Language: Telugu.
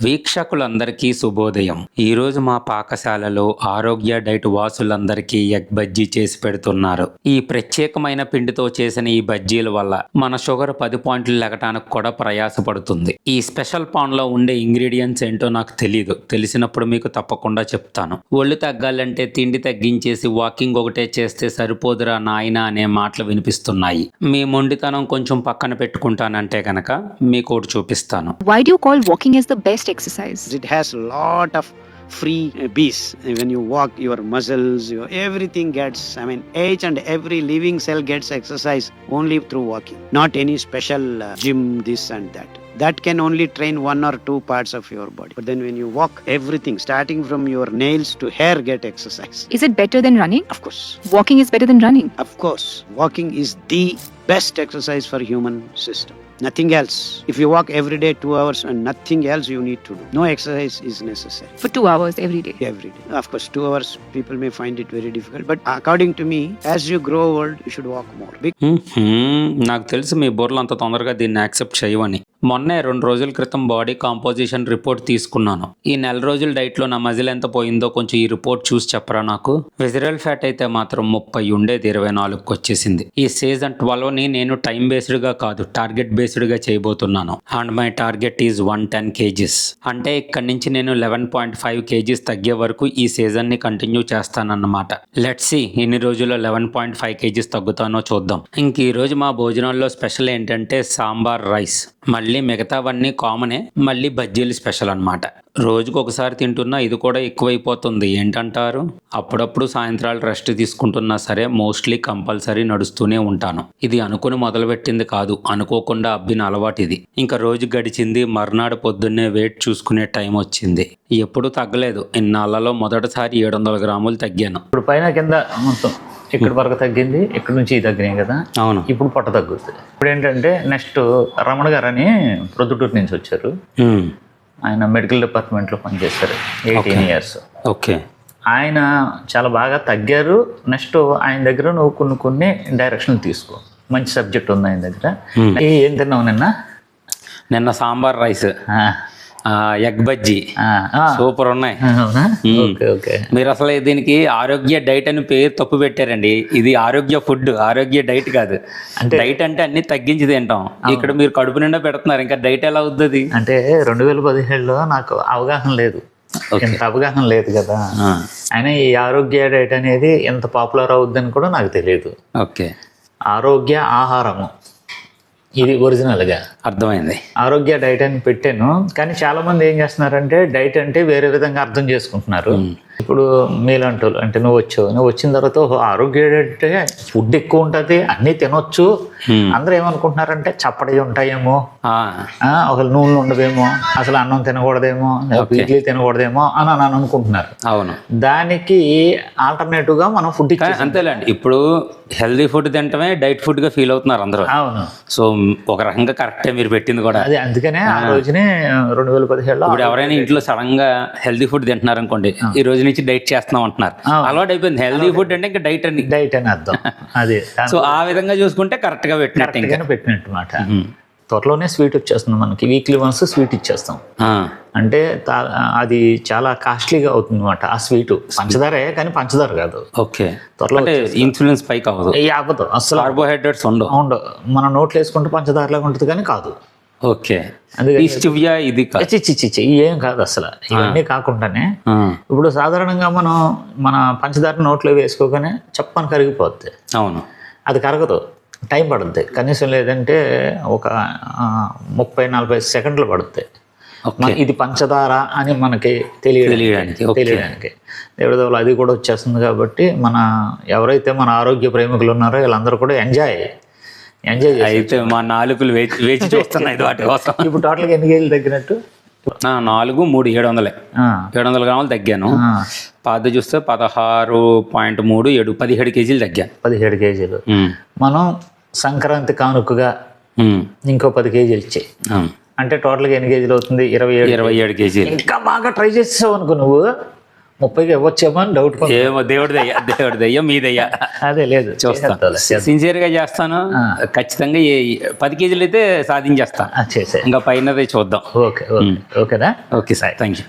వీక్షకులందరికీ శుభోదయం. ఈరోజు మా పాకశాలలో ఆరోగ్య డైట్ వాసులందరికీ ఎగ్ బజ్జీ చేసి పెడుతున్నారు. ఈ ప్రత్యేకమైన పిండితో చేసిన ఈ బజ్జీల వల్ల మన షుగర్ 10 పాయింట్లు లెగటానికి కూడా ప్రయాసపడుతుంది. ఈ స్పెషల్ పాన్ లో ఉండే ఇంగ్రీడియంట్స్ ఏంటో నాకు తెలియదు. తెలిసినప్పుడు మీకు తప్పకుండా చెప్తాను. ఒళ్ళు తగ్గాలంటే తిండి తగ్గించేసి వాకింగ్ ఒకటే చేస్తే సరిపోదురా నాయనా అనే మాటలు వినిపిస్తున్నాయి. మీ మొండితనం కొంచెం పక్కన పెట్టుకుంటానంటే గనక మీకు ఒకటి చూపిస్తాను. Why do you call walking as the best exercise? It has a lot of free bees. When you walk, your muscles, everything gets, each and every living cell gets exercise only through walking. Not any special gym, this and that. That can only train one or two parts of your body. But then when you walk, everything, starting from your nails to hair, get exercise. Is it better than running? Of course. Walking is better than running. Of course. Walking is the best exercise for human system. Nothing else. If you walk every day 2 hours and nothing else you need to do. No exercise is necessary. For 2 hours every day. Every day. Of course, 2 hours people may find it very difficult. But according to me, as you grow old, you should walk more. నాకు తెలుసు మీ బుర్రలు అంత తొందరగా దీన్ని యాక్సెప్ట్ చేయవని. మొన్నే 2 రోజుల క్రితం బాడీ కాంపోజిషన్ రిపోర్ట్ తీసుకున్నాను. ఈ నెల రోజుల డైట్లో నా మజిల్ ఎంత పోయిందో కొంచెం ఈ రిపోర్ట్ చూసి చెప్పరా నాకు. విజరల్ ఫ్యాట్ అయితే మాత్రం 30 ఉండేది 24కి వచ్చేసింది. ఈ సీజన్ 12ని నేను టైం బేస్డ్గా కాదు టార్గెట్ బేస్డ్గా చేయబోతున్నాను. And my target is 110 kgs. అంటే ఇక్కడి నుంచి నేను 11.5 kgs తగ్గే వరకు ఈ సీజన్ని కంటిన్యూ చేస్తానన్నమాట. లెట్స్ సీ ఎన్ని రోజుల్లో 11.5 kgs తగ్గుతానో చూద్దాం. ఇంక ఈ రోజు మా భోజనాల్లో స్పెషల్ ఏంటంటే సాంబార్ రైస్. మళ్ళీ మిగతావన్నీ కామనే, మళ్ళీ బజ్జీలు స్పెషల్ అన్నమాట. రోజుకు ఒకసారి తింటున్నా ఇది కూడా ఎక్కువైపోతుంది ఏంటంటారు. అప్పుడప్పుడు సాయంత్రాలు రెస్ట్ తీసుకుంటున్నా సరే మోస్ట్లీ కంపల్సరీ నడుస్తూనే ఉంటాను. ఇది అనుకుని మొదలుపెట్టింది కాదు, అనుకోకుండా అబ్బిన అలవాటు ఇది. ఇంకా రోజు గడిచింది, మర్నాడు పొద్దున్నే వెయిట్ చూసుకునే టైం వచ్చింది. ఎప్పుడు తగ్గలేదు. ఇన్నాళ్లలో మొదటిసారి 700 గ్రాములు తగ్గాను. ఇప్పుడు పైన కింద మొత్తం ఇక్కడ వరకు తగ్గింది, ఇక్కడ నుంచి తగ్గినాయి కదా. అవును. ఇప్పుడు పొట్ట తగ్గుతుంది. ఇప్పుడు ఏంటంటే నెక్స్ట్ రమణ గారు అని ప్రొద్దుటూరు నుంచి వచ్చారు. ఆయన మెడికల్ డిపార్ట్మెంట్లో పనిచేస్తారు 18 years. ఓకే. ఆయన చాలా బాగా తగ్గారు. నెక్స్ట్ ఆయన దగ్గర నువ్వు కొన్ని డైరెక్షన్లు తీసుకో. మంచి సబ్జెక్ట్ ఉంది ఆయన దగ్గర. ఏం తిన్నావు నిన్న sambar rice, egg bajji super ఉన్నాయి. మీరు అసలు దీనికి ఆరోగ్య డైట్ అని పేరు తప్పు పెట్టారండి. ఇది ఆరోగ్య ఫుడ్, ఆరోగ్య డైట్ కాదు. డైట్ అంటే అన్ని తగ్గించి తింటాం. ఇక్కడ మీరు కడుపు నిండా పెడుతున్నారు, ఇంకా డైట్ ఎలా అవుతుంది అంటే 2017లో నాకు అవగాహన లేదు, ఎంత అవగాహన లేదు కదా. అయినా ఈ ఆరోగ్య డైట్ అనేది ఎంత పాపులర్ అవుద్దని కూడా నాకు తెలియదు. ఓకే. ఆరోగ్య ఆహారము ఇది ఒరిజినల్గా అర్థమైంది. ఆరోగ్య డైట్ అని పెట్టాను. కానీ చాలా మంది ఏం చేస్తున్నారంటే డైట్ అంటే వేరే విధంగా అర్థం చేసుకుంటున్నారు. ఇప్పుడు మీలాంటి అంటే నువ్వు వచ్చిన తర్వాత ఆరోగ్య డైట్ ఫుడ్ ఎక్కువ ఉంటుంది, అన్నీ తినొచ్చు. అందరూ ఏమనుకుంటున్నారంటే చప్పటి ఉంటాయేమో, అసలు నూనె ఉండదేమో, అసలు అన్నం తినకూడదేమో, ఇడ్లీ తినకూడదేమో అని అనుకుంటున్నారు. అవును. దానికి ఆల్టర్నేటివ్ గా మనం ఫుడ్ అంతేలేండి. ఇప్పుడు హెల్దీ ఫుడ్ తింటమే డైట్ ఫుడ్ గా ఫీల్ అవుతున్నారు అందరూ. అవును. సో ఒక రకంగా కరెక్టే మీరు పెట్టింది కూడా. అది అందుకనే ఆ రోజునే 2017లో ఇప్పుడు ఎవరైనా ఇంట్లో సడన్ గా హెల్దీ ఫుడ్ తింటున్నారు అనుకోండి, ఈ రోజు నుంచి డైట్ చేస్తున్నాం అంటున్నారు. అలవాటు అయిపోయింది. హెల్దీ ఫుడ్ అంటే ఇంకా డైట్ అని అర్థం. అది సో ఆ విధంగా చూసుకుంటే కరెక్ట్ గా పెట్టినట్టు మాట. త్వరలోనే స్వీట్ వచ్చేస్తుంది మనకి. వీక్లీ వన్స్ స్వీట్ ఇచ్చేస్తాం. అంటే అది చాలా కాస్ట్లీగా అవుతుంది అనమాట. ఆ స్వీట్ పంచదారే, కానీ పంచదార కాదు. ఓకే. త్వరలో ఇన్సులిన్ స్పైక్ అవ్వదు, అవ్వదు అసలు. కార్బోహైడ్రేట్స్ ఉండవు. మన నోట్లో వేసుకుంటే పంచదారలాగా ఉంటుంది కానీ కాదు. ఓకే. ఇది ఏం కాదు అసలు. ఇవన్నీ కాకుండానే ఇప్పుడు సాధారణంగా మన పంచదార నోట్లో వేసుకోగానే చెప్పని కరిగిపోద్ది. అవును. అది కరగదు, టైం పడుద్ది. కనీసం లేదంటే ఒక 30-40 సెకండ్లు పడుద్ది. ఇది పంచదార అని మనకి తెలియడానికి దేవుడు అది కూడా వచ్చేస్తుంది. కాబట్టి ఎవరైతే మన ఆరోగ్య ప్రేమికులు ఉన్నారో వీళ్ళందరూ కూడా ఎంజాయ్ అయితే మా నాలుగులు వేచి చూస్తున్నాయి వాటి కోసం. ఇప్పుడు టోటల్గా ఎన్ని కేజీలు తగ్గినట్టు? 4, 3, 700 గ్రాములు తగ్గాను. పాత చూస్తే 16.37 17 కేజీలు తగ్గాను. 17 కేజీలు. మనం సంక్రాంతి కానుకగా ఇంకో 10 కేజీలు ఇచ్చాయి. అంటే టోటల్గా ఎన్ని కేజీలు అవుతుంది? 27 కేజీలు. ఇంకా బాగా ట్రై చేసేసావు అనుకో నువ్వు, 30కి ఇవ్వచ్చేమో అని డౌట్. ఏమో దేవుడిదయ్యా మీదయ్యా అదే లేదు చూస్తాను, సిన్సియర్గా చేస్తాను. ఖచ్చితంగా 10 కేజీలు అయితే సాధించేస్తాను. చేసే ఇంకా పైనదే చూద్దాం. ఓకే ఓకేనా. Okay sir, thank you.